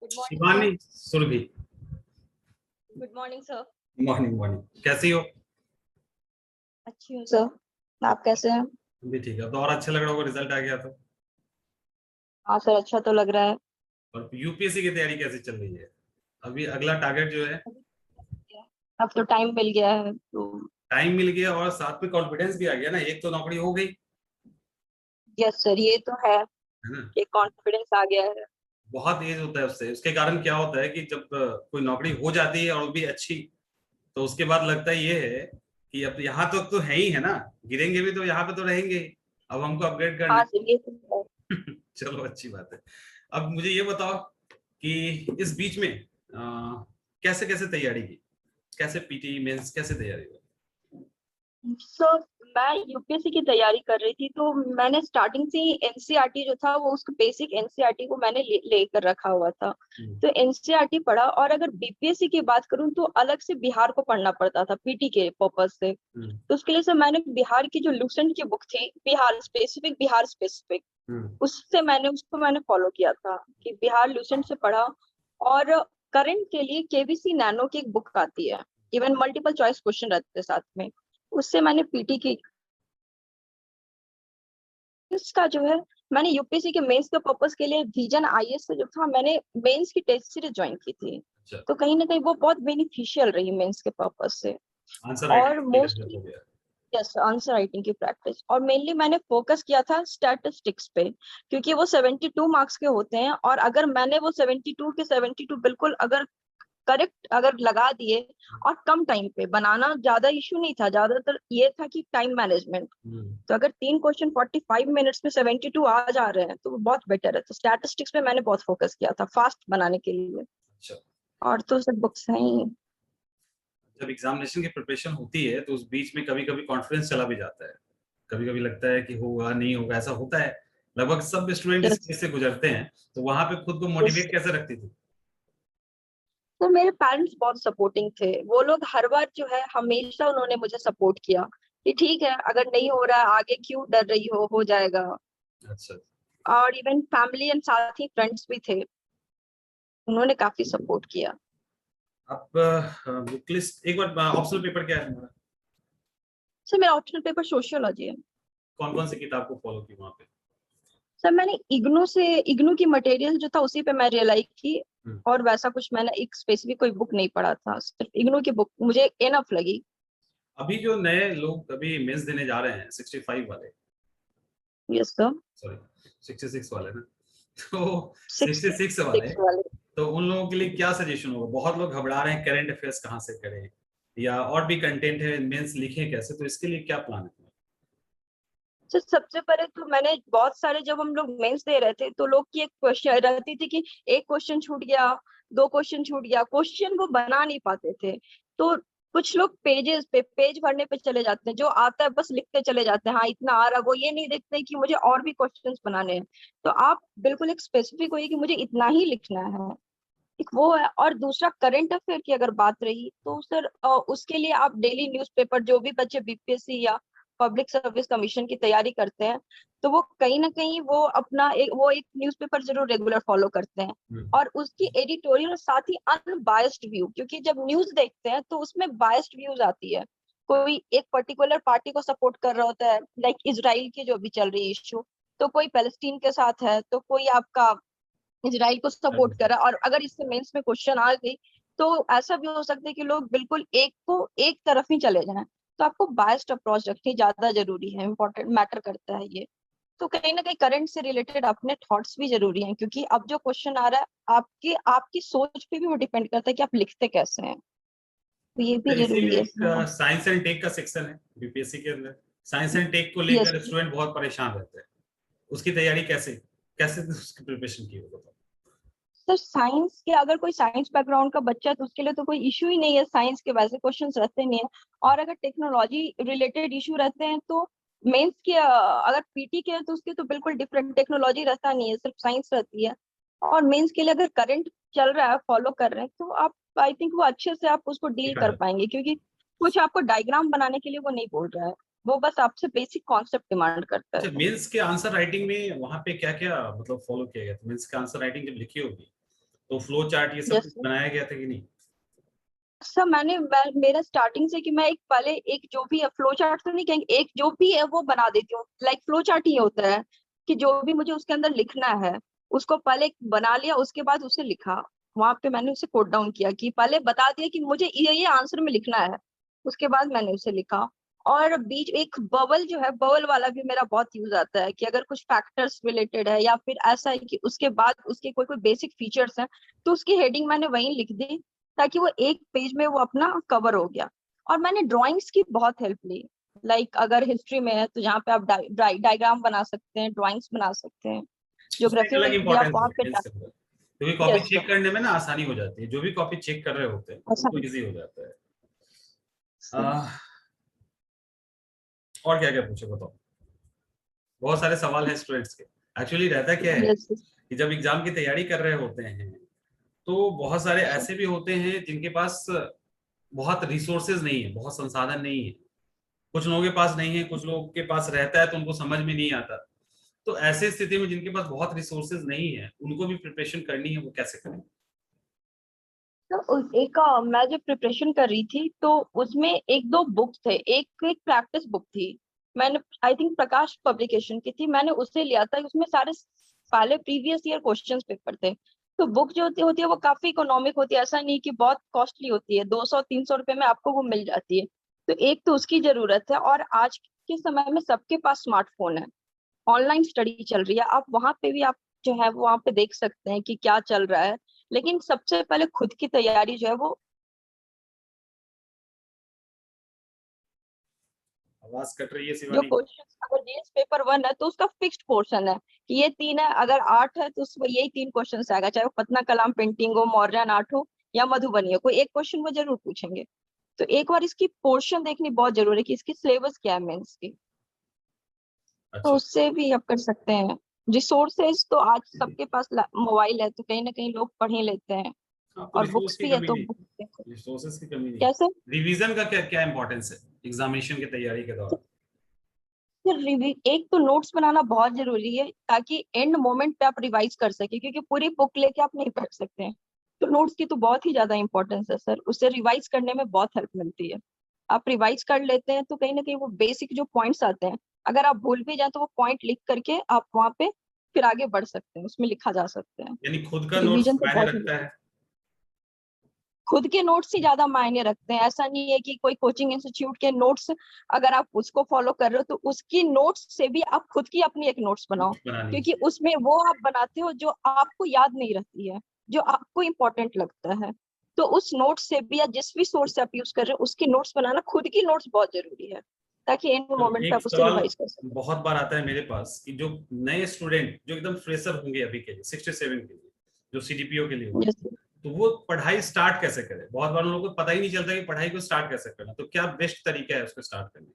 Good morning sir. Shivani Surabhi. Good morning sir. Morning morning, कैसी हो? अच्छी हूँ सर, आप कैसे हैं? भी ठीक है। अब तो और अच्छा लग रहा होगा, रिजल्ट आ गया तो। हाँ सर, अच्छा तो लग रहा है। और यूपीएससी की तैयारी कैसी चल रही है? अभी अगला टारगेट जो है? अब तो टाइम मिल गया है तो। टाइम मिल गया और साथ में कॉन्फिडेंस भी आ गया ना, एक तो नौकरी हो गई, यस सर, ये तो है है ना। कि कॉन्फिडेंस आ गया है। बहुत एज होता है उससे, उसके कारण क्या होता है कि जब कोई नौकरी हो जाती है और वो भी अच्छी, तो उसके बाद लगता है ये है कि अब यहाँ तो है ही, है ना। गिरेंगे भी तो यहाँ पे तो रहेंगे ही। अब हमको अपग्रेड करना हाँ सर, ये तो है। है। चलो अच्छी बात है। अब मुझे ये बताओ कि इस बीच में कैसे कैसे तैयारी की, कैसे पीटी मेंस कैसे तैयारी हुई? सर, मैं यूपीएससी की तैयारी कर रही थी तो मैंने स्टार्टिंग से ही एनसीईआरटी जो था वो उसका बेसिक एनसीईआरटी को मैंने लेकर रखा हुआ था। तो एनसीईआरटी पढ़ा, और अगर बीपीएससी की बात करूं तो अलग से बिहार को पढ़ना पड़ता था पीटी के पर्पज से। तो उसके लिए सर मैंने बिहार की जो लूसेंट की बुक थी, बिहार स्पेसिफिक, उससे मैंने फॉलो किया था कि बिहार लूसेंट से पढ़ा। और करंट के लिए केबीसी नैनो की एक बुक आती है, इवन मल्टीपल चॉइस क्वेश्चन रहते हैं साथ में, उससे मैंने पीटी की। इसका जो है, मैंने यूपीएससी के मेंस के पर्पस के लिए विजन आईएएस से जो था, मैंने मेंस की टेस्ट सीरीज ज्वाइन की थी। अच्छा, तो कहीं ना कहीं वो बहुत बेनिफिशियल रही मेंस के पर्पस से। आंसर और राइटिंग मोस्टली, हो गया। यस, आंसर राइटिंग की प्रैक्टिस, और मेनली मैंने फोकस किया था स्टैटिस्टिक्स पे, क्योंकि वो 72 मार्क्स के होते हैं। और अगर मैंने वो 72 के 72 बिल्कुल अगर करेक्ट अगर लगा दिए, और कम टाइम पे बनाना ज्यादा इशू नहीं था, ज्यादातर ये था कि टाइम मैनेजमेंट। तो अगर 3 क्वेश्चन 45 मिनट्स में 72 आ जा रहे हैं तो वो बहुत बेटर है। तो स्टैटिस्टिक्स पे मैंने बहुत फोकस किया था फास्ट बनाने के लिए। अच्छा, और तो सब बुक्स हैं ही। जब एग्जामिनेशन की प्रिपरेशन होती है तो उस बीच में कभी कभी कॉन्फिडेंस चला भी जाता है, कभी कभी लगता है कि होगा नहीं होगा, ऐसा होता है। लगभग सब स्टूडेंट इस यस, चीज से गुजरते हैं। तो वहां पे खुद को यस। मोटिवेट कैसे रखती थी? तो मेरे पेरेंट्स बहुत सपोर्टिंग थे, वो लोग हर बार जो है हमेशा उन्होंने मुझे सपोर्ट किया कि ठीक है, अगर नहीं हो रहा है आगे क्यों डर रही हो जाएगा। अच्छा, और इवन फैमिली एंड साथ ही फ्रेंड्स भी थे, उन्होंने काफी सपोर्ट किया। आप बुक लिस्ट एक बार, ऑप्शनल पेपर क्या है हमारा? सर, मेरा ऑप्शनल पेपर सोशियोलॉजी है। कौन कौन सी किताब को फॉलो की वहां पे? सर, मैंने इग्नू की मटेरियल जो था उसी पे मैं रियलाइज की। और वैसा कुछ मैंने एक स्पेसिफिक कोई बुक नहीं पढ़ा था, सिर्फ इग्नू की बुक मुझे एनफ लगी। अभी जो नए लोग अभी मेंस देने जा रहे हैं, 65 वाले, यस सर। सॉरी 66 वाले ना, तो 66 66 वाले, वाले। तो उन लोगों के लिए क्या सजेशन होगा? बहुत लोग घबरा रहे हैं, करंट अफेयर्स कहाँ से करें, या और भी कंटेंट है, मेंस लिखें कैसे, तो इसके लिए क्या प्लान है? सर, सबसे पहले तो मैंने बहुत सारे, जब हम लोग मेंस दे रहे थे तो लोग की एक क्वेश्चन रहती थी कि एक क्वेश्चन छूट गया, 2 क्वेश्चन छूट गया, क्वेश्चन वो बना नहीं पाते थे। तो कुछ लोग पेजेस पे पेज भरने पे चले जाते हैं, जो आता है बस लिखते चले जाते हैं, हाँ इतना आ रहा, वो ये नहीं देखते कि मुझे और भी क्वेश्चंस बनाने हैं। तो आप बिल्कुल एक स्पेसिफिक होइए कि मुझे इतना ही लिखना है, एक वो है। और दूसरा, करंट अफेयर की अगर बात रही तो सर, उसके लिए आप डेली न्यूज़पेपर, जो भी बच्चे बीपीएससी या पब्लिक सर्विस कमीशन की तैयारी करते हैं, तो वो कहीं ना कहीं वो अपना वो एक न्यूज़पेपर जरूर रेगुलर फॉलो करते हैं। और उसकी एडिटोरियल और साथ ही अनबायस्ड व्यू, क्योंकि जब न्यूज देखते हैं तो उसमें बायस्ड व्यूज आती है। कोई एक पर्टिकुलर पार्टी को सपोर्ट कर रहा होता है, लाइक इजराइल की जो भी चल रही इशू, तो कोई पैलेस्टीन के साथ है, तो कोई आपका इजराइल को सपोर्ट कर रहा है। और अगर इससे मेंस में क्वेश्चन आ गई तो ऐसा भी हो सकता है कि लोग बिल्कुल एक तरफ ही चले जाएं। तो आपको बायस्ड अप्रोच रखनी ज्यादा जरूरी है, इंपॉर्टेंट मैटर करता है ये। तो कहीं ना कहीं करंट से रिलेटेड अपने थॉट्स भी जरूरी हैं, क्योंकि अब जो क्वेश्चन आ रहा है आपकी आपकी सोच पे भी वो डिपेंड करता है कि आप लिखते कैसे हैं, तो ये भी जरूरी है इसमें। साइंस एंड टेक का सेक्शन है बीपीएससी के अंदर। साइंस एंड टेक को यस लेकर स्टूडेंट बहुत परेशान रहते हैं। उसकी तैयारी कैसे कैसे उसकी प्रिपरेशन की हो बताओ? सर, साइंस के अगर कोई साइंस बैकग्राउंड का बच्चा है तो उसके लिए तो कोई इशू ही नहीं है, साइंस के वैसे क्वेश्चंस रहते नहीं है। और अगर टेक्नोलॉजी रिलेटेड इशू रहते हैं तो मेंस के अगर पीटी के है तो उसके तो बिल्कुल डिफरेंट, टेक्नोलॉजी रहता नहीं है, सिर्फ साइंस रहती है। और मेंस के लिए अगर करंट चल रहा है, फॉलो कर रहे हैं, तो आप, आई थिंक वो अच्छे से आप उसको डील कर पाएंगे, क्योंकि कुछ आपको डायग्राम बनाने के लिए वो नहीं बोल रहा है, वो बस आपसे बेसिक कॉन्सेप्ट डिमांड करता अच्छा, है। मेंस के आंसर राइटिंग में वहां पे क्या क्या मतलब फॉलो किया गया था? मेंस का आंसर राइटिंग जब लिखी होगी तो फ्लो चार्ट ये सब Yes, कुछ sir. बनाया गया था कि नहीं? सर मेरा स्टार्टिंग से कि मैं एक पहले एक जो भी है फ्लो चार्ट तो नहीं कहेंगे, एक जो भी है वो बना देती हूँ। लाइक फ्लो चार्ट ही होता है कि जो भी मुझे उसके अंदर लिखना है उसको पहले बना लिया, उसके बाद उसे लिखा। वहां पे मैंने उसे कोट डाउन किया कि पहले बता दिया कि मुझे ये आंसर में लिखना है, उसके बाद मैंने उसे लिखा। और बीच एक बबल जो है, बबल वाला भी मेरा बहुत यूज आता है कि अगर कुछ फैक्टर्स रिलेटेड है या फिर ऐसा है कि उसके बाद उसके कोई कोई बेसिक फीचर्स हैं, तो उसकी हेडिंग मैंने वहीं लिख दी ताकि वो एक पेज में वो अपना कवर हो गया। और मैंने ड्राइंग्स की बहुत हेल्प ली। लाइक अगर हिस्ट्री में है तो जहाँ पे आप डायग्राम बना सकते हैं, ड्राइंग्स बना सकते हैं। उसका एक ज्योग्राफी अलग में भी आप इंपॉर्टेंस है वहाँ पे मेंस के अंदर, क्योंकि कॉपी यस चेक करने में ना आसानी हो जाती है, जो भी कॉपी चेक कर रहे होते हैं उनको इजी हो जाता है। आह, और क्या क्या पूछे बताओ। बहुत सारे सवाल हैं स्टूडेंट्स के। एक्चुअली रहता क्या है यस कि जब एग्जाम की तैयारी कर रहे होते हैं तो बहुत सारे ऐसे भी होते हैं जिनके पास बहुत रिसोर्सेज नहीं है, बहुत संसाधन नहीं है। कुछ लोगों के पास नहीं है, कुछ लोगों के पास रहता है तो उनको समझ में नहीं आता। तो ऐसे स्थिति में जिनके पास बहुत रिसोर्सेज नहीं है उनको भी प्रिपरेशन करनी है, वो कैसे करें? तो एक मैं जब प्रिपरेशन कर रही थी तो उसमें एक दो बुक थे, एक एक प्रैक्टिस बुक थी। मैंने आई थिंक प्रकाश पब्लिकेशन की थी, मैंने उसे लिया था। उसमें सारे पहले प्रीवियस ईयर क्वेश्चंस पेपर थे। तो बुक जो होती है वो काफी इकोनॉमिक होती है, ऐसा नहीं कि बहुत कॉस्टली होती है, 200-300 रुपए में आपको वो मिल जाती है। तो एक तो उसकी जरूरत है। और आज के समय में सबके पास स्मार्टफोन है, ऑनलाइन स्टडी चल रही है, आप वहां पे भी आप जो है वो वहां पे देख सकते हैं कि क्या चल रहा है। लेकिन सबसे पहले खुद की तैयारी जो है वो आवाज कट रही है जो शिवानी। क्वेश्चन, अगर जीएस पेपर 1 है तो उसका फिक्स्ड पोर्शन है कि ये 3 है, अगर 8 है तो उसमें यही 3 क्वेश्चन आएगा, चाहे वो पतना कलाम पेंटिंग हो, मौर्यन आर्ट हो या मधुबनी हो, कोई एक क्वेश्चन वो जरूर पूछेंगे। तो एक बार इसकी पोर्शन देखनी बहुत जरूरी है कि इसकी सिलेबस क्या है मेंस की। तो अच्छा। उससे भी आप कर सकते हैं। रिसोर्सेज तो आज सबके पास मोबाइल है तो कहीं ना कहीं लोग पढ़ ही लेते हैं। हाँ, तो और रिसोर्स बुक्स की भी है कमी तो नहीं, बुक्स रिसोर्सेज की कमी नहीं। कैसे। रिवीजन का क्या क्या इंपॉर्टेंस है एग्जामिनेशन की तैयारी के दौरान? फिर एक तो नोट्स बनाना बहुत जरूरी है ताकि एंड मोमेंट पे आप रिवाइज कर सके, क्योंकि पूरी बुक लेके आप नहीं पढ़ सकते हैं। तो नोट्स की तो बहुत ही ज्यादा इंपॉर्टेंस है सर, उससे रिवाइज करने में बहुत हेल्प मिलती है। आप रिवाइज कर लेते हैं तो कहीं ना कहीं वो बेसिक जो पॉइंट्स आते हैं, अगर आप भूल भी जाए तो वो पॉइंट लिख करके आप वहां पे फिर आगे बढ़ सकते हैं, उसमें लिखा जा सकते हैं। यानी खुद का नोट्स रिवीजन तो मायने बहुत रखता जरूरी है। है। खुद के नोट्स ही ज्यादा मायने रखते हैं। ऐसा नहीं है कि कोई कोचिंग इंस्टीट्यूट के नोट्स अगर आप उसको फॉलो कर रहे हो तो उसकी नोट्स से भी आप खुद की अपनी एक नोट्स बनाओ, नोट्स बनानी क्योंकि चाहिए। उसमें वो आप बनाते हो जो आपको याद नहीं रहती है, जो आपको इम्पोर्टेंट लगता है। तो उस नोट्स से भी या जिस भी सोर्स से आप यूज कर रहे हो उसकी नोट्स बनाना, खुद की नोट्स बहुत जरूरी है ताकि एंड तो मोमेंट पे एक आप उसे सवाल रिवाइज कर सकें। बहुत बार आता है मेरे पास कि जो नए स्टूडेंट जो एकदम फ्रेशर होंगे अभी के लिए 67 के लिए, जो सीडीपीओ के लिए होंगे, जैसे तो वो पढ़ाई स्टार्ट कैसे करें? बहुत बार उन लोगों को पता ही नहीं चलता कि पढ़ाई को स्टार्ट कैसे करना, तो क्या बेस्ट तरीका है उसको स्टार्ट करने का?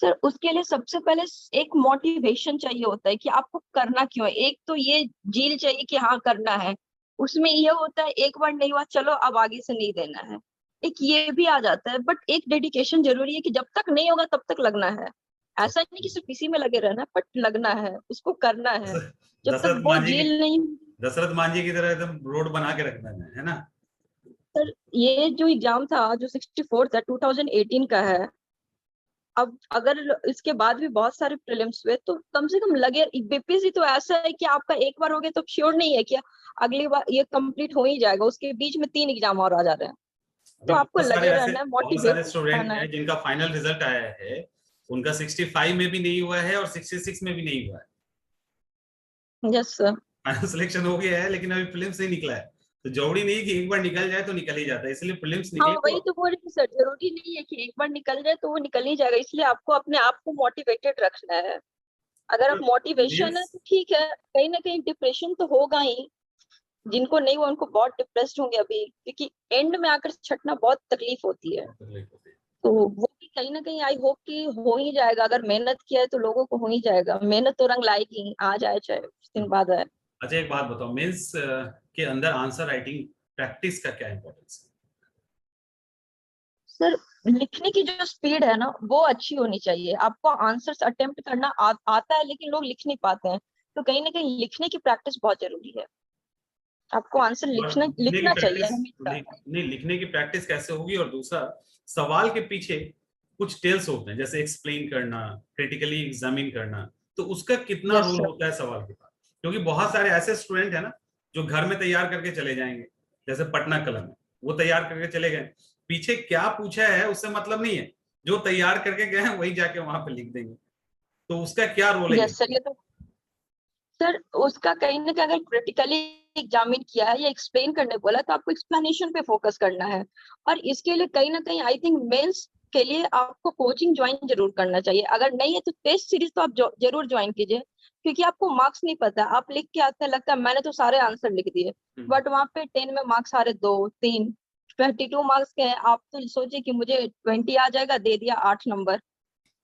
सर उसके लिए सबसे पहले एक मोटिवेशन चाहिए होता है कि आपको करना क्यों है। एक तो ये जील चाहिए कि हाँ करना है, उसमें ये होता है एक बार नहीं हुआ चलो अब आगे से नहीं देना है, एक ये भी आ जाता है। बट एक डेडिकेशन जरूरी है कि जब तक नहीं होगा तब तक लगना है। ऐसा नहीं कि सिर्फ इसी में लगे रहना है, बट लगना है, उसको करना है जब तक दशरथ वो मांझी की, जील नहीं। दशरथ मांझी की तरह एकदम रोड बना के रखना है ना? सर ये जो एग्जाम था जो 64 था 2018 का है। अब अगर इसके बाद भी बहुत सारे प्रीलिम्स हुए तो कम से कम लगे। बीपीएससी तो ऐसा है कि आपका एक बार हो गया तो श्योर नहीं है कि अगली बार ये कंप्लीट हो ही जाएगा, उसके बीच में 3 एग्जाम और आ जा रहे हैं। तो अभी आपको बहुत सारे लगे ऐसे रहना है, बहुत सारे मोटिवेट स्टूडेंट रहना है। हैं जिनका फाइनल रिजल्ट आया है, उनका 65 में भी नहीं हुआ है और 66 में भी नहीं हुआ है। Yes sir. फाइनल सिलेक्शन हो गया है लेकिन अभी प्रीलिम्स नहीं निकला है। तो जरूरी नहीं कि एक बार निकल जाए तो निकल ही जाता है, इसलिए प्रीलिम्स हाँ निकले तो। वही तो बोल रही सर, जरूरी नहीं है कि एक बार निकल जाए तो वो निकल ही जाएगा, इसलिए आपको अपने आप को मोटिवेटेड रखना है। अगर आप मोटिवेशन है मीन्स तो ठीक है, कहीं ना कहीं डिप्रेशन तो होगा ही। जिनको नहीं हुआ उनको बहुत डिप्रेस्ड होंगे अभी, क्योंकि एंड में आकर छटना बहुत तकलीफ होती है। तो वो भी कहीं ना कहीं आई होप कि हो ही जाएगा, अगर मेहनत किया है तो लोगों को हो ही जाएगा। मेहनत तो रंग लाएगी, आज आए चाहे कुछ दिन बाद आए। अच्छा एक बात बताओ, मेंस के अंदर आंसर राइटिंग प्रैक्टिस का क्या इंपॉर्टेंस है? सर लिखने की जो स्पीड है ना वो अच्छी होनी चाहिए। आपको आंसर्स अटेम्प्ट करना आता है लेकिन लोग लिख नहीं पाते हैं, तो कहीं ना कहीं लिखने की प्रैक्टिस बहुत जरूरी है। आपको आंसर और लिखना लिखने की लिखना चाहिए प्रैक्टिस हमेशा। नहीं, लिखने की प्रैक्टिस कैसे होगी, और दूसरा सवाल के पीछे कुछ टेल्स होते हैं, जैसे एक्सप्लेन करना, क्रिटिकली एग्जामिन करना, तो उसका कितना यस रोल सर। होता है सवाल के पास। क्योंकि बहुत सारे ऐसे स्टूडेंट है ना जो घर में तैयार करके चले जाएंगे, जैसे पटना कलम है, वो तैयार करके चले गए, पीछे क्या पूछा है उससे मतलब नहीं है, जो तैयार करके गए हैं वही जाके वहां पे लिख देंगे। तो उसका क्या रोल है ये? यस सर, ये तो सर उसका कहीं ना कहीं अगर क्रिटिकली एग्जामिन किया है या एक्सप्लेन करने बोला तो आपको एक्सप्लेनेशन पे फोकस करना है। और इसके लिए कहीं ना कहीं आई थिंक मेंस के लिए आपको कोचिंग ज्वाइन जरूर करना चाहिए। अगर नहीं है तो टेस्ट सीरीज तो आप जरूर ज्वाइन कीजिए, क्योंकि आपको मार्क्स नहीं पता। आप लिख के आते हैं, लगता है मैंने तो सारे आंसर लिख दिए, बट वहां पे 10 में मार्क्स सारे 2 3, 22 मार्क्स के हैं। आप तो सोचे कि मुझे 20 आ जाएगा, दे दिया 8 नंबर।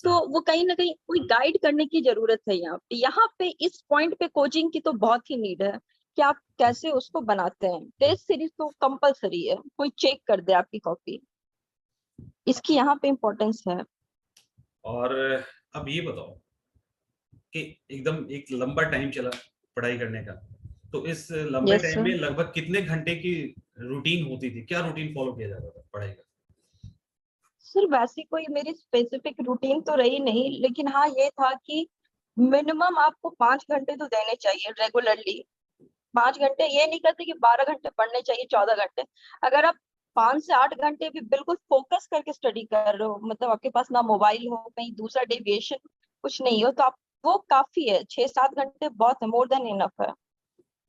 तो वो कहीं ना कहीं कोई गाइड करने की जरूरत है। यहाँ पे इस पॉइंट पे कोचिंग की तो बहुत ही नीड है कि आप कैसे उसको बनाते हैं। टेस्ट सीरीज तो कंपलसरी है, कोई चेक कर दे आपकी कॉपी, इसकी यहाँ पे इम्पोर्टेंस है। और अब ये बताओ कि एकदम एक लंबा टाइम चला पढ़ाई करने का, तो इस लंबे यस टाइम सर। में लगभग कितने घंटे की रूटीन होती थी, क्या रूटीन फॉलो किया जाता था पढ़ाई का? सर वैसे कोई मेरी स्पेसिफिक रूटीन तो रही नहीं, लेकिन हाँ ये था कि मिनिमम आपको 5 घंटे तो देने चाहिए रेगुलरली। 5 घंटे, ये नहीं कहते कि 12 घंटे पढ़ने चाहिए, 14 घंटे। अगर आप 5 से 8 घंटे भी बिल्कुल फोकस करके स्टडी कर रहे हो, मतलब आपके पास ना मोबाइल हो, कहीं दूसरा डेविएशन कुछ नहीं हो, तो आप वो काफी है। 6 7 घंटे बहुत है, मोर देन इनफ है।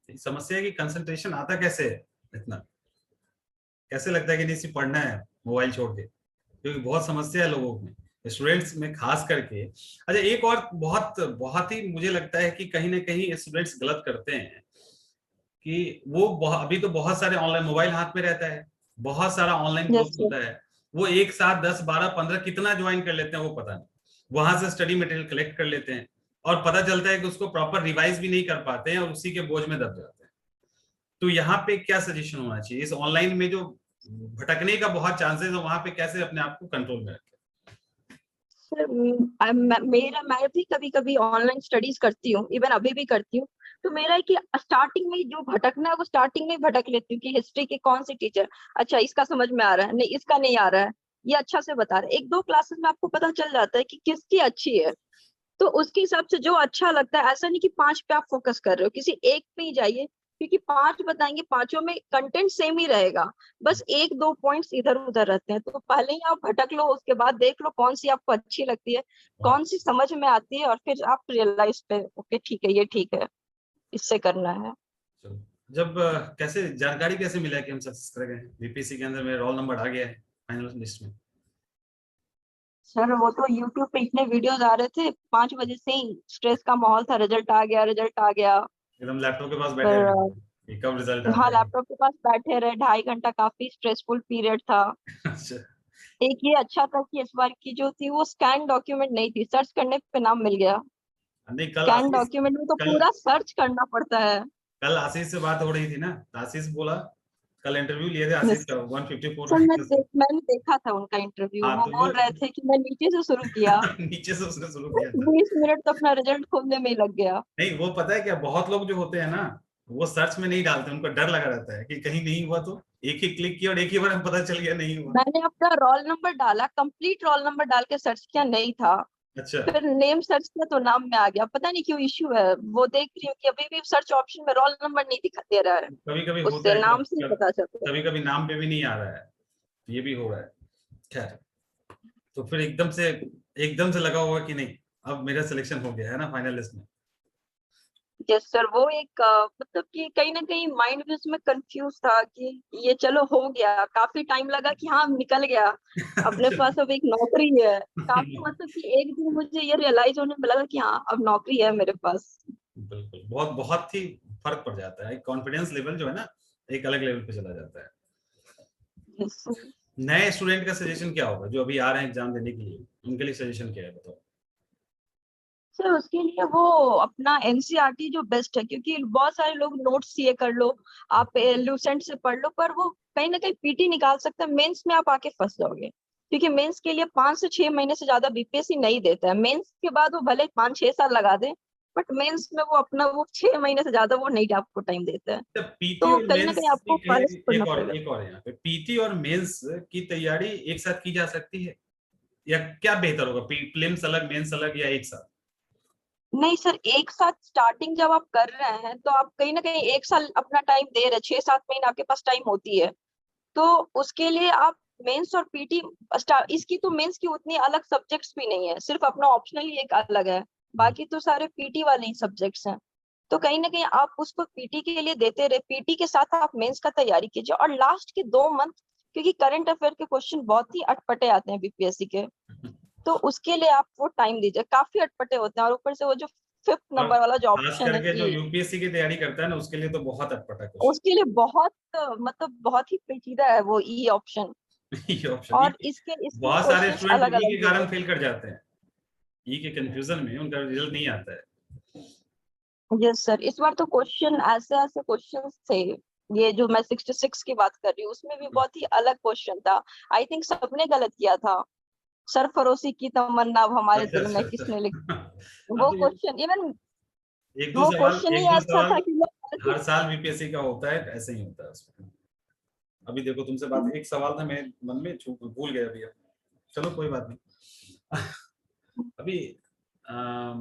समस्या है कि कंसंट्रेशन आता कैसे है इतना, कैसे लगता है कि नहीं सिर्फ पढ़ना है मोबाइल छोड़ के, क्योंकि बहुत समस्या है लोगों में, स्टूडेंट्स में खास करके। अच्छा, एक और बहुत बहुत ही मुझे लगता है कि कहीं ना कहीं स्टूडेंट्स गलत करते हैं कि वो अभी तो बहुत सारे ऑनलाइन, मोबाइल हाथ में रहता है, बहुत सारा ऑनलाइन यस ग्रुप्स सर। होता है, वो एक साथ 10 12 15 कितना ज्वाइन कर लेते हैं वो पता नहीं, वहां से स्टडी मटेरियल कलेक्ट कर लेते हैं, और पता चलता है कि उसको प्रॉपर रिवाइज भी नहीं कर पाते हैं और उसी के बोझ में दब जाते हैं। तो यहाँ पे क्या सजेशन होना चाहिए इस ऑनलाइन में जो भटकने का बहुत चांसेस है, वहां पे कैसे अपने आप को कंट्रोल में रखें? सर मैं भी कभी कभी ऑनलाइन स्टडीज करती हूँ, इवन अभी भी करती हूँ। तो मेरा है कि स्टार्टिंग में जो भटकना है वो स्टार्टिंग में भटक लेती हूँ कि हिस्ट्री के कौन सी टीचर, अच्छा इसका समझ में आ रहा है, नहीं इसका नहीं आ रहा है, ये अच्छा से बता रहे। 1 2 क्लासेस में आपको पता चल जाता है कि किसकी अच्छी है, तो उसके हिसाब से जो अच्छा लगता है। ऐसा नहीं कि 5 पे आप फोकस कर रहे हो, किसी एक पे ही जाइए, क्योंकि 5 बताएंगे, पांचों में कंटेंट सेम ही रहेगा, बस 1 2 पॉइंट्स इधर उधर रहते हैं। तो पहले ही आप भटक लो, उसके बाद देख लो कौन सी आपको अच्छी लगती है, कौन सी समझ में आती है, और फिर आप रियलाइज पे ओके ठीक है, ये ठीक है, इससे करना है। चलो, जब कैसे जानकारी कैसे मिला कि हम सक्सेस कर गए बीपीएससी के अंदर, मेरा रोल नंबर आ गया है फाइनल लिस्ट में? सर वो तो यूट्यूब पे इतने वीडियोस आ रहे थे, 5 बजे से ही स्ट्रेस का माहौल था, रिजल्ट आ गया, रिजल्ट आ गया। एकदम लैपटॉप के पास बैठे फिर रहे कि कब रिजल्ट हाँ, आता है। लैपटॉप के पास बैठे रहे 2.5 घंटा, काफी स्ट्रेसफुल पीरियड था। अच्छा। एक ये अच्छा था कि इस बार की जो थी वो स्कैन डॉक्यूमेंट नहीं थी, सर्च करने पे नाम मिल गया। नहीं, स्कैन डॉक्यूमेंट में तो कल पूरा सर्च करना पड़ता है। कल आशीष से बात हो रही थी ना, तो आशीष बोला, कल इंटरव्यू लिए थे आशीष यस का 154 सर, रैंक से। मैंने देखा था उनका इंटरव्यू। हाँ, वो तो वो बोल रहे थे कि मैं नीचे से शुरू किया, नीचे से उसने शुरू किया था। 20 मिनट तो अपना रिजल्ट खोलने में ही लग गया। नहीं, वो पता है क्या, बहुत लोग जो होते हैं ना, वो सर्च में नहीं डालते, उनको डर लगा रहता है कि कहीं नहीं हुआ तो, एक ही क्लिक किया और एक ही बार में पता चल गया नहीं हुआ। मैंने अपना रोल नंबर डाला, कंप्लीट रोल नंबर डाल के सर्च किया, नहीं था। अच्छा। फिर नेम सर्च किया तो नाम में आ गया, पता नहीं क्यों इश्यू है। वो देख रही हूँ कि अभी भी सर्च ऑप्शन में रोल नंबर नहीं दिखा दे रहा है, कभी कभी होता उससे है, नाम से ही पता चलता है। कभी कभी नाम पे भी नहीं आ रहा है, ये भी हो रहा है। खैर, तो फिर एकदम से लगा होगा कि नहीं, अब मेरा सिलेक्शन हो गया है ना फाइनल लिस्ट में। यस सर, वो एक मतलब कि कहीं ना कहीं माइंड भी उसमें कंफ्यूज था कि ये चलो हो गया, काफी टाइम लगा कि हाँ निकल गया, अपने चलो। पास अब एक नौकरी है। काफी मतलब कि एक दिन मुझे ये रियलाइज होने में लगा कि हाँ अब नौकरी है मेरे पास। बिल्कुल, बहुत बहुत ही फर्क पड़ जाता है, कॉन्फिडेंस लेवल जो है ना, एक अलग लेवल पे चला जाता है। Yes sir. नए स्टूडेंट का सजेशन क्या होगा जो अभी आ रहे हैं एग्जाम देने के लिए, उनके लिए सजेशन क्या है बताओ? सर उसके लिए वो अपना एनसीईआरटी जो बेस्ट है, क्योंकि बहुत सारे लोग नोट्स ये कर लो, आप लूसेंट से पढ़ लो, पर वो कहीं ना कहीं पीटी निकाल सकता है, मेंस में आप आके फंस जाओगे। क्योंकि मेंस के लिए 5 से 6 महीने से ज्यादा बीपीएससी नहीं देता है। मेंस के बाद वो भले 5 6 साल लगा दे, बट मेंस में वो अपना वो 6 महीने से ज्यादा वो नहीं आपको टाइम देते हैं, पीटी तो और कहीं ना मेंस कहीं आपको की पहले से पढ़ना पड़ेगा। एक और यहाँ पे पीटी और मेंस की तैयारी एक साथ की जा सकती है, या क्या बेहतर होगा, प्रीलिम्स अलग मेंस अलग, या एक साथ? नहीं सर, एक साथ स्टार्टिंग जब आप कर रहे हैं तो आप कहीं ना कहीं 1 साल अपना टाइम दे रहे हैं, 6-7 महीने आपके पास टाइम होती है, तो उसके लिए आप मेंस और पीटी इसकी तो मेंस की उतनी अलग सब्जेक्ट्स भी नहीं है, सिर्फ अपना ऑप्शनल ही एक अलग है, बाकी तो सारे पीटी वाले ही सब्जेक्ट्स हैं। तो कहीं ना कहीं आप उसको पीटी के लिए देते रहे, पीटी के साथ आप मेंस का तैयारी कीजिए, और लास्ट के 2 मंथ, क्योंकि करंट अफेयर के क्वेश्चन बहुत ही अटपटे आते हैं बीपीएससी के, तो उसके लिए आप वो टाइम दीजिए, काफी अटपटे होते हैं, और ऊपर से वो जो 5th और नंबर वाला जो खास ऑप्शन है करके जो कि यूपीएससी की तैयारी करता है ना, उसके लिए तो बहुत अटपटा क्वेश्चन। उसके लिए बहुत मतलब बहुत ही पेचीदा है वो ई ऑप्शन, ये ऑप्शन, और इसके बहुत सारे क्वेश्चंस स्टूडेंट अलग ई अलग के भी कारण है। फेल कर जाते हैं, ई के कंफ्यूजन में उनका रिजल्ट नहीं आता है। यस सर, इस बार तो क्वेश्चन ऐसे ऐसे क्वेश्चंस थे, ये जो मैं 66 की बात कर रही हूँ उसमें भी बहुत ही अलग क्वेश्चन था, आई थिंक सबने गलत किया था। सरफरोशी की तमन्ना अब हमारे अच्छा दिल अच्छा में किसने लिखी, अच्छा। वो अभी क्वेश्चन इवन वो क्वेश्चन ही एक दो अच्छा सवाल था कि लोग हर साल बीपीएससी का होता है, ऐसे ही होता है उसमें। अभी देखो तुमसे बात, एक सवाल था मेरे मन में, भूल गया अभी। चलो कोई बात नहीं। अभी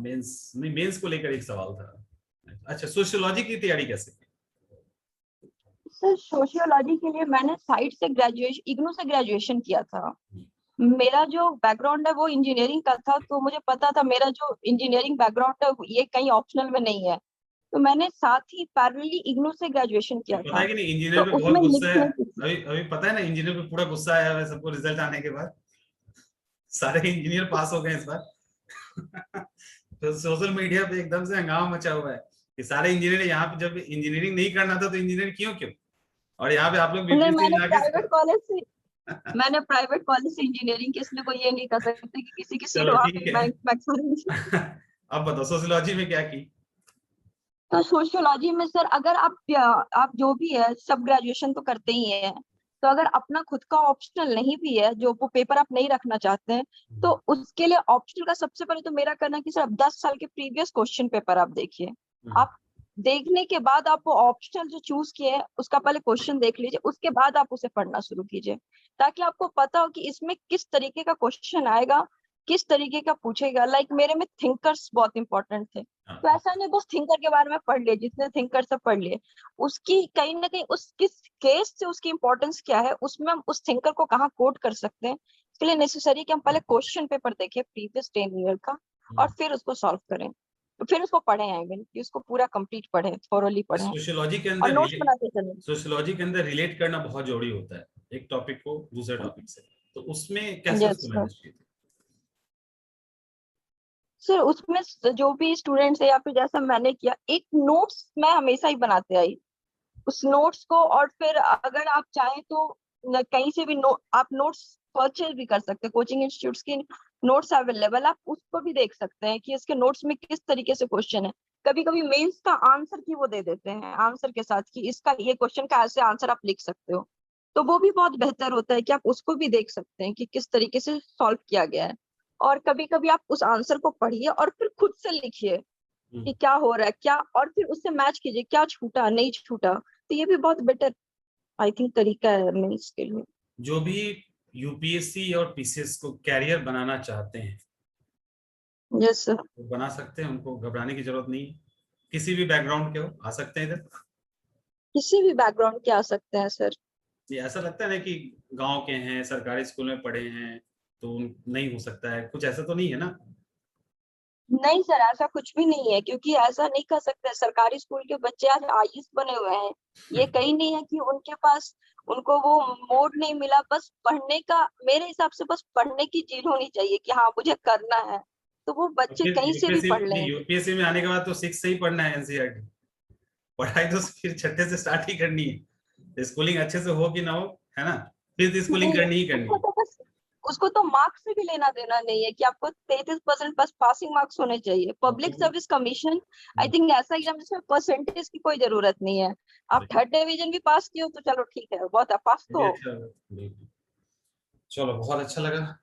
मेंस नहीं, मेंस को लेकर एक सवाल था। अच्छा, सोशियोलॉजी की तैयारी कैसे की? सर सोशियोलॉजी के लिए मैंने साइड से ग्रेजुएशन, इग्नू से ग्रेजुएशन किया था। मेरा जो बैकग्राउंड है वो इंजीनियरिंग का था, तो मुझे पता था मेरा जो इंजीनियरिंग बैकग्राउंड है ये कहीं ऑप्शनल में नहीं है, तो मैंने साथ ही पैरेलली इग्नू से ग्रेजुएशन ये किया पता था। है कि नहीं, तो इंजीनियर पे बहुत उसमें गुस्सा है। लिखने की अभी अभी पता है ना, इंजीनियर पे पूरा गुस्सा आया हुआ है सबको रिजल्ट आने के बाद। सारे इंजीनियर पास हो गए इस बार। तो सोशल मीडिया पे एकदम से हंगामा मचा हुआ है कि सारे इंजीनियर, यहाँ पे जब इंजीनियरिंग नहीं करना था तो इंजीनियर क्यों क्यों, और यहाँ पे आप लोग नहीं, बीपीएससी में आके मैंने प्राइवेट कॉलेज से इंजीनियरिंग की, इसलिए कोई ये नहीं कर सकते कि किसी की सीट चलो वहां ठीक पे है। मैक्सिमम। अब बताओ सोशियोलॉजी में क्या की? तो सोशियोलॉजी में सर अगर आप जो भी है सब ग्रेजुएशन तो करते ही हैं, तो अगर अपना खुद का ऑप्शनल नहीं भी है, जो वो पेपर आप नहीं रखना चाहते हैं, तो उसके लिए ऑप्शनल का सबसे पहले तो मेरा करना कि सर आप 10 साल के प्रीवियस क्वेश्चन पेपर आप देखिए। आप देखने के बाद आप वो ऑप्शनल जो चूज किए हैं उसका पहले क्वेश्चन देख लीजिए, उसके बाद आप उसे पढ़ना शुरू कीजिए, ताकि आपको पता हो कि इसमें किस तरीके का क्वेश्चन आएगा, किस तरीके का पूछेगा। लाइक मेरे में थिंकर्स बहुत इंपॉर्टेंट थे, तो ऐसा नहीं बस थिंकर के बारे में पढ़ लिए, जितने थिंकर सब पढ़ लिए, उसकी कहीं ना कहीं उस किस केस से उसकी इंपॉर्टेंस क्या है, उसमें हम उस थिंकर को कहाँ कोट कर सकते हैं, इसके लिए नेसेसरी कि हम पहले क्वेश्चन पेपर देखें प्रीवियस 10 ईयर का, और फिर उसको सॉल्व करें, तो फिर उसको पढ़ें, आई मीन कि उसको पूरा कंप्लीट पढ़ें, थोरोली पढ़ें, सोशियोलॉजी के और अंदर नोट्स बनाते चलें। सोशियोलॉजी के अंदर रिलेट करना बहुत जरूरी होता है, एक टॉपिक को दूसरे टॉपिक से, तो उसमें कैसे यस उसको सर। मैनेज किया? सर उसमें जो भी स्टूडेंट्स है या फिर जैसा मैंने किया, एक नोट्स मैं हमेशा ही बनाते आई, उस नोट्स को, और फिर अगर आप चाहें तो कहीं से भी आप नोट्स परचेज भी कर सकते हैं, कोचिंग इंस्टीट्यूट्स की नोट्स अवेलेबल, आप उसको भी देख सकते हैं कि इसके नोट्स में किस तरीके से क्वेश्चन है। कभी कभी मेंस का आंसर की वो दे देते हैं आंसर के साथ कि इसका ये क्वेश्चन का ऐसे आंसर आप लिख सकते हो, तो वो भी बहुत बेहतर होता है कि आप उसको भी देख सकते हैं कि किस तरीके से सॉल्व किया गया है। और कभी कभी आप उस आंसर को पढ़िए और फिर खुद से लिखिए कि क्या हो रहा है क्या, और फिर उससे मैच कीजिए क्या छूटा नहीं छूटा, तो ये भी बहुत बेटर आई थिंक तरीका है मेंस के लिए। जो भी यूपीएससी और पीसीएस को कैरियर बनाना चाहते हैं यस सर। वो बना सकते हैं, उनको घबराने की जरूरत नहीं है, किसी भी बैकग्राउंड के हो आ सकते हैं इधर। किसी भी बैकग्राउंड के आ सकते हैं सर। ये ऐसा लगता है ना कि गांव के हैं, सरकारी स्कूल में पढ़े हैं, तो नहीं हो सकता है, कुछ ऐसा तो नहीं है ना? नहीं सर, ऐसा कुछ भी नहीं है, क्योंकि ऐसा नहीं कर सकते, सरकारी स्कूल के बच्चे आज आईएएस बने हुए हैं, ये कहीं नहीं है कि उनके पास उनको वो मोड नहीं मिला, बस पढ़ने का, मेरे हिसाब से बस पढ़ने की जील होनी चाहिए कि हाँ मुझे करना है, तो वो और बच्चे फिर कहीं से भी यूपीएससी पढ़ नहीं, लेंगे। यूपीएससी में आने के बाद तो 6 से ही पढ़ना है, एनसीईआरटी पढ़ाई तो फिर छठे से स्टार्ट ही करनी है, स्कूलिंग अच्छे से हो कि ना हो, है ना, फिर तो स्कूलिंग नहीं, करनी ही करनी उसको है। तो बस उसको तो मार्क्स से भी लेना देना नहीं है कि आपको 33% बस पासिंग मार्क्स होने चाहिए। Public service commission I think ऐसा एग्जाम जिसमें परसेंटेज की कोई जरूरत नहीं है, आप 3rd डिवीजन भी पास किए हो तो चलो ठीक है, बहुत है, पास ये तो भी हो। अच्छा होगा, बिल्कुल। चलो बहुत अच्छा लगा।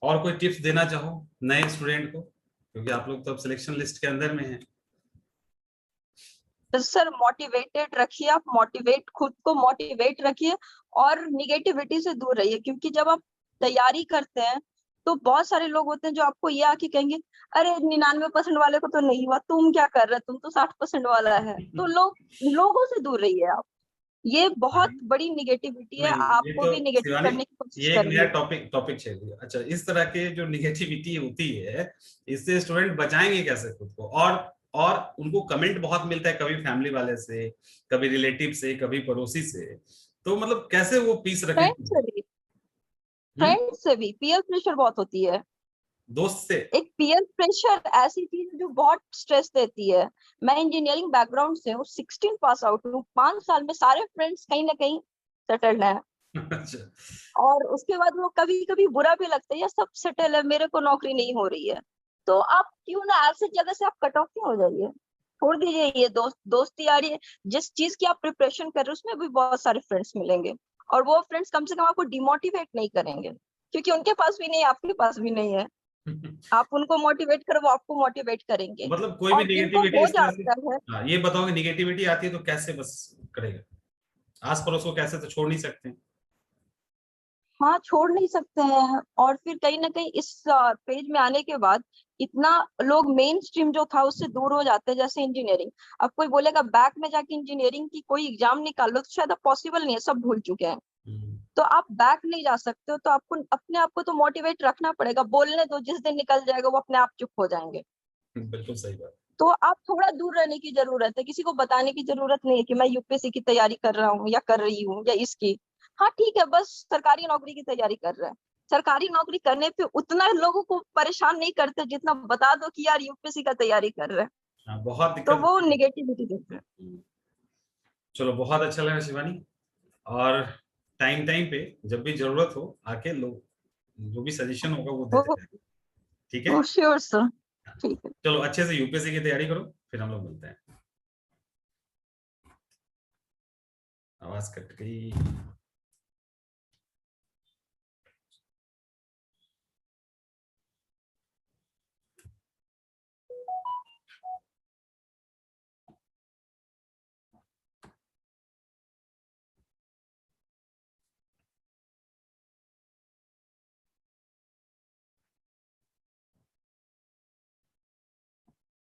और कोई टिप्स देना चाहो नए स्टूडेंट को, क्योंकि आप लोग तो अब सिलेक्शन लिस्ट के अंदर में हैं, तो सर मोटिवेटेड रखिए, आप खुद को मोटिवेट रखिए और निगेटिविटी से दूर रहिए, क्योंकि जब आप तैयारी करते हैं तो बहुत सारे लोग होते हैं जो आपको ये आके कहेंगे, अरे 99% वाले को तो नहीं हुआ, तुम क्या कर रहे हो, तुम तो 60% वाला है। तो लोगों से दूर रहिए आप। ये बहुत बड़ी निगेटिविटी है, नहीं, ये आपको तो भी निगेटिव शिवानी, करने की कोशिश ये एक करनी नया है। टॉपिक छेड़ दिया। अच्छा, इस तरह के जो निगेटिविटी होती है, इससे स्टूडेंट बचाएंगे कैसे खुद को? और उनको कमेंट बहुत मिलता है, कभी फैमिली वाले से, कभी रिलेटिव से, कभी पड़ोसी से, तो मतलब कैसे वो पीस रखें? फ्रेंड्स से भी पीयर प्रेशर बहुत होती है। दोस्त से? एक पीयर प्रेशर ऐसी चीज है जो बहुत स्ट्रेस देती है। मैं इंजीनियरिंग बैकग्राउंड से हूँ, 16 पास आउट हूँ, 5 साल में सारे फ्रेंड्स कहीं ना कहीं सेटल्ड हैं। अच्छा। और उसके बाद वो कभी कभी बुरा भी लगता है, या सब सेटल है, मेरे को नौकरी नहीं हो रही है। तो आप क्यों ना ऐसी जगह से आप कट ऑफ हो जाइए, छोड़ दीजिए ये दोस्ती यारी है। जिस चीज की आप प्रिपरेशन कर रहे हो उसमें भी बहुत सारे फ्रेंड्स मिलेंगे, और वो फ्रेंड्स कम से कम आपको डिमोटिवेट नहीं करेंगे, क्योंकि उनके पास भी नहीं है, आपके पास भी नहीं है। आप उनको मोटिवेट करो, वो आपको मोटिवेट करेंगे। मतलब कोई भी और जिनको निगेटिविटी हो इस तरह से, जाता है, हाँ, ये बताओ कि निगेटिविटी आती है तो कैसे बस करेगा? आस पड़ोस को कैसे, तो छोड़ नहीं सकते? हाँ छोड़ नहीं सकते हैं। और फिर कहीं ना कहीं इस पेज में आने के बाद इतना लोग मेन स्ट्रीम जो था उससे दूर हो जाते हैं। जैसे इंजीनियरिंग, अब कोई बोलेगा बैक में जाके इंजीनियरिंग की कोई एग्जाम निकाल लो, तो शायद पॉसिबल नहीं है, सब भूल चुके हैं। तो आप बैक नहीं जा सकते हो, तो आपको अपने आप को तो मोटिवेट रखना पड़ेगा। बोलने दो, जिस दिन निकल जाएगा वो अपने आप चुप हो जाएंगे। बिल्कुल सही बात। तो आप थोड़ा दूर रहने की जरूरत है, किसी को बताने की जरूरत नहीं है कि मैं यूपीएससी की तैयारी कर रहा हूँ या कर रही हूँ या इसकी। हाँ ठीक है, बस सरकारी नौकरी की तैयारी कर रहे हैं। सरकारी नौकरी करने पे उतना लोगों को परेशान नहीं करते जितना बता दो कि यार यूपीएससी का तैयारी कर रहे हैं, हाँ, बहुत तो दिक्कत वो होती है। निगेटिविटी देते हैं। चलो, बहुत अच्छा लगा शिवानी। और टाइम टाइम पे जब भी जरूरत हो आके लो, जो भी सजेशन होगा वो देते रहेंगे। ठीक है? श्योर सर, ठीक है। चलो, अच्छे से यूपीएससी की तैयारी करो, फिर हम लोग मिलते हैं। आवाज कट गई।